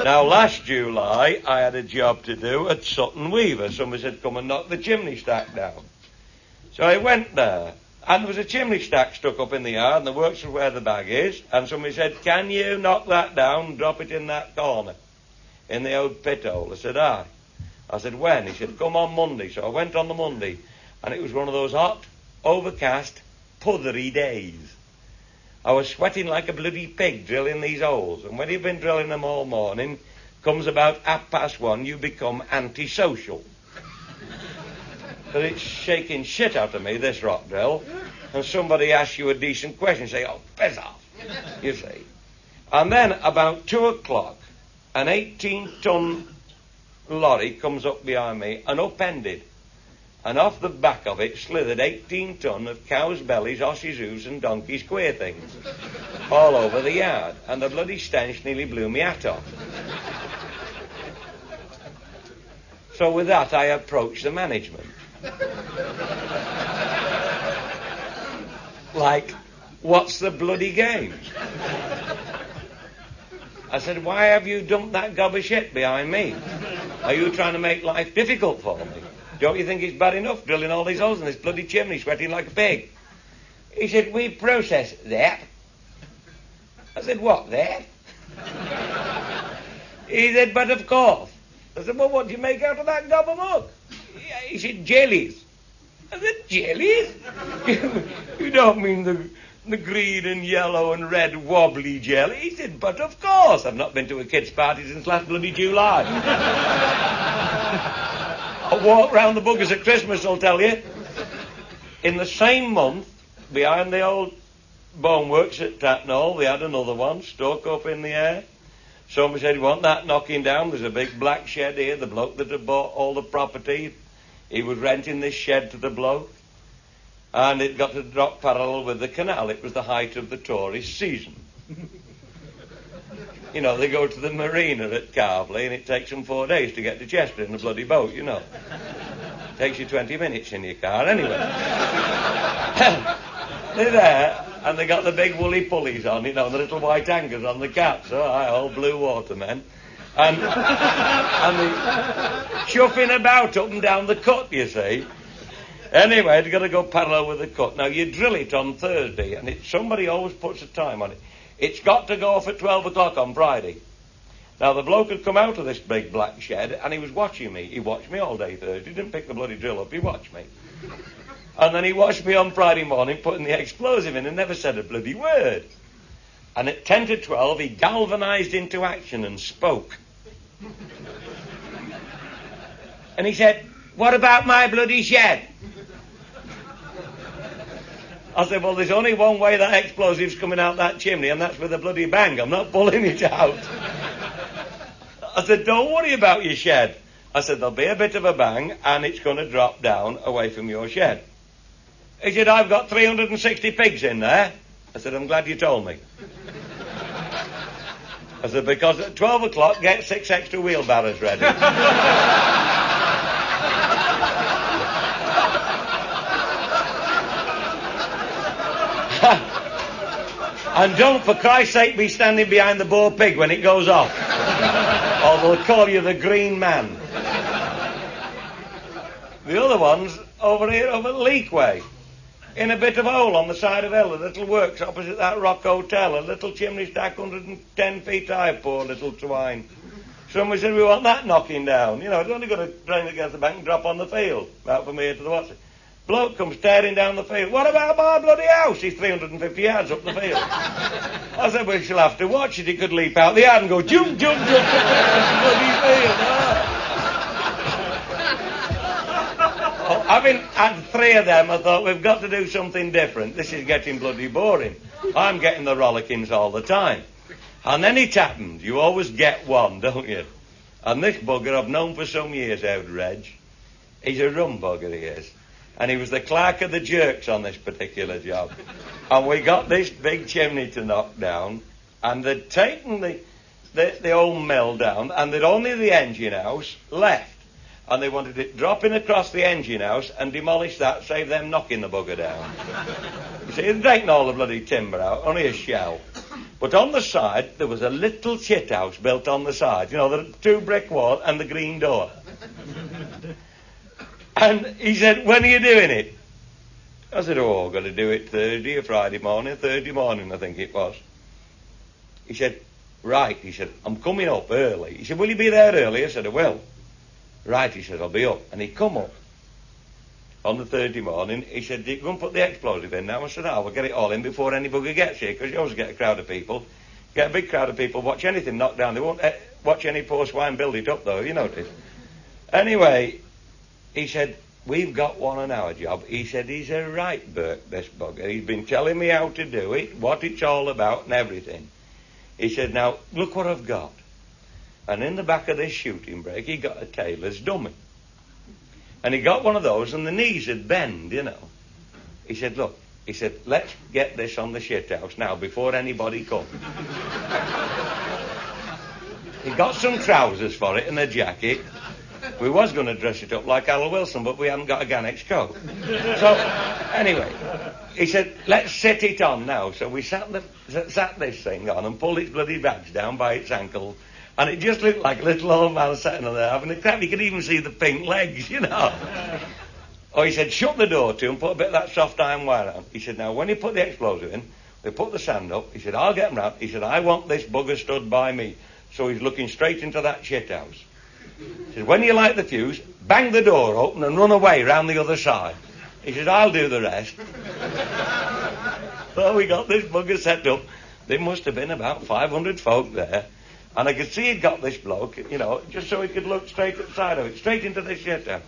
Now, last July, I had a job to do at Sutton Weaver. Somebody said, come and knock the chimney stack down. So I went there, and there was a chimney stack stuck up in the yard, and the works was where the bag is, and somebody said, can you knock that down and drop it in that corner, in the old pit hole? I said, aye. I said, when? He said, come on Monday. So I went on the Monday, and it was one of those hot, overcast, puthery days. I was sweating like a bloody pig drilling these holes, and when you've been drilling them all morning, comes about 1:30, you become antisocial. But it's shaking shit out of me, this rock drill, and somebody asks you a decent question, you say, oh, piss off, you see. And then about 2 o'clock, an 18-ton lorry comes up behind me and upended. And off the back of it slithered 18 ton of cows' bellies, horses' hooves and donkeys' queer things all over the yard. And the bloody stench nearly blew me hat off. So with that I approached the management. Like, what's the bloody game? I said, why have you dumped that gob of shit behind me? Are you trying to make life difficult for me? Don't you think it's bad enough drilling all these holes in this bloody chimney, sweating like a pig? He said, we process that. I said, what, that? He said, but of course. I said, well, what do you make out of that gob of muck? He said, jellies. I said, jellies? You don't mean the green and yellow and red wobbly jelly? He said, but of course. I've not been to a kid's party since last bloody July. I walk round the buggers at Christmas, I'll tell you. In the same month, behind the old boneworks at Tatnall, we had another one stuck up in the air. Somebody said, you want that knocking down? There's a big black shed here. The bloke that had bought all the property, he was renting this shed to the bloke. And it got to drop parallel with the canal. It was the height of the tourist season. You know, they go to the marina at Carvley and it takes them 4 days to get to Chester in a bloody boat, you know. Takes you 20 minutes in your car, anyway. They're there, and they got the big woolly pulleys on, you know, the little white anchors on the caps, all blue watermen. And they chuffing about up and down the cut, you see. Anyway, it's got to go parallel with the cut. Now, you drill it on Thursday, and somebody always puts a time on it. It's got to go off at 12 o'clock on Friday. Now, the bloke had come out of this big black shed, and he was watching me. He watched me all day Thursday. He didn't pick the bloody drill up, he watched me. And then he watched me on Friday morning putting the explosive in and never said a bloody word. And at 10 to 12, he galvanised into action and spoke. And he said, what about my bloody shed? I said, well, there's only one way that explosive's coming out that chimney, and that's with a bloody bang. I'm not pulling it out. I said, don't worry about your shed. I said, there'll be a bit of a bang, and it's going to drop down away from your shed. He said, I've got 360 pigs in there. I said, I'm glad you told me. I said, because at 12 o'clock, get 6 extra wheelbarrows ready. And don't, for Christ's sake, be standing behind the boar pig when it goes off. Or they'll call you the Green Man. The other one's over here, over Leakway. In a bit of hole on the side of hill, a little works opposite that Rock Hotel, a little chimney stack 110 feet high, poor little swine. Somebody said, we want that knocking down. You know, it's only got to drain against the bank and drop on the field, about from here to the what's it. Bloke comes tearing down the field. What about my bloody house? He's 350 yards up the field. I said, well, she'll have to watch it. He could leap out the yard and go, jump, jump, jump, bloody field. Oh, having had 3 of them, I thought, we've got to do something different. This is getting bloody boring. I'm getting the rollickings all the time. And then it happened. You always get one, don't you? And this bugger I've known for some years out, Reg. He's a rum bugger, he is. And he was the clerk of the jerks on this particular job. And we got this big chimney to knock down, and they'd taken the old mill down, and they'd only the engine house left. And they wanted it dropping across the engine house and demolish that, save them knocking the bugger down. You see, they'd taken all the bloody timber out, only a shell. But on the side, there was a little shit house built on the side. You know, the 2 brick wall and the green door. And he said, when are you doing it? I said, oh, I've got to do it Thursday or Thursday morning, I think it was. He said, right, he said, I'm coming up early. He said, will you be there early? I said, I will. Right, he said, I'll be up. And he come up on the Thursday morning. He said, go and put the explosive in now. I said, oh, we'll get it all in before any bugger gets here, because you always get a crowd of people. Get a big crowd of people, watch anything knocked down. They won't watch any poor swine build it up, though, you notice. Anyway, he said, we've got one on our job. He said, he's a right Burke, this bugger. He's been telling me how to do it, what it's all about and everything. He said, now, look what I've got. And in the back of this shooting brake, he got a tailor's dummy. And he got one of those, and the knees would bend, you know. He said, look, he said, let's get this on the shit house now, before anybody comes. He got some trousers for it and a jacket. We was going to dress it up like Al Wilson, but we hadn't got a Ganex coat. So, anyway, he said, let's set it on now. So we sat this thing on and pulled its bloody badge down by its ankle, and it just looked like a little old man sitting on there having a crap. You could even see the pink legs, you know. Oh, he said, shut the door to and put a bit of that soft iron wire on. He said, now, when you put the explosive in, we put the sand up. He said, I'll get him round. He said, I want this bugger stood by me. So he's looking straight into that shit house. He said, when you light the fuse, bang the door open and run away round the other side. He said, I'll do the rest. So we got this bugger set up. There must have been about 500 folk there. And I could see he'd got this bloke, you know, just so he could look straight at the side of it, straight into this shit house.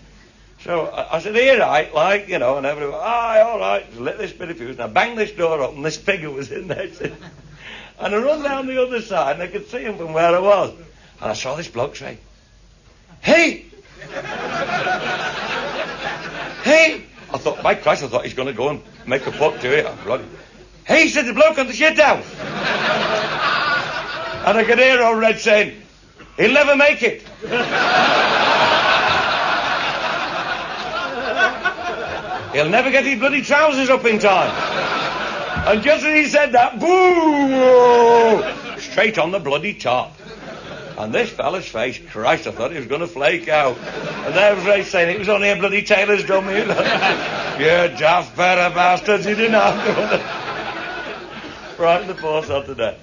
So I said, here, right, like, you know, and everyone, aye, all right, just lit this bit of fuse. Now bang this door open, this figure was in there. And I run down the other side, and I could see him from where I was. And I saw this bloke say, hey! Hey! I thought, by Christ, I thought he's going to go and make a buck to it. Oh, bloody. Hey, said the bloke on the shit house. And I could hear old Red saying, he'll never make it. He'll never get his bloody trousers up in time. And just as he said that, boo! Straight on the bloody top. And this fella's face, Christ, I thought he was going to flake out. And there was Ray saying, it was only a bloody tailor's dummy. You daft pair of bastards, he didn't have to. Right in the force of today.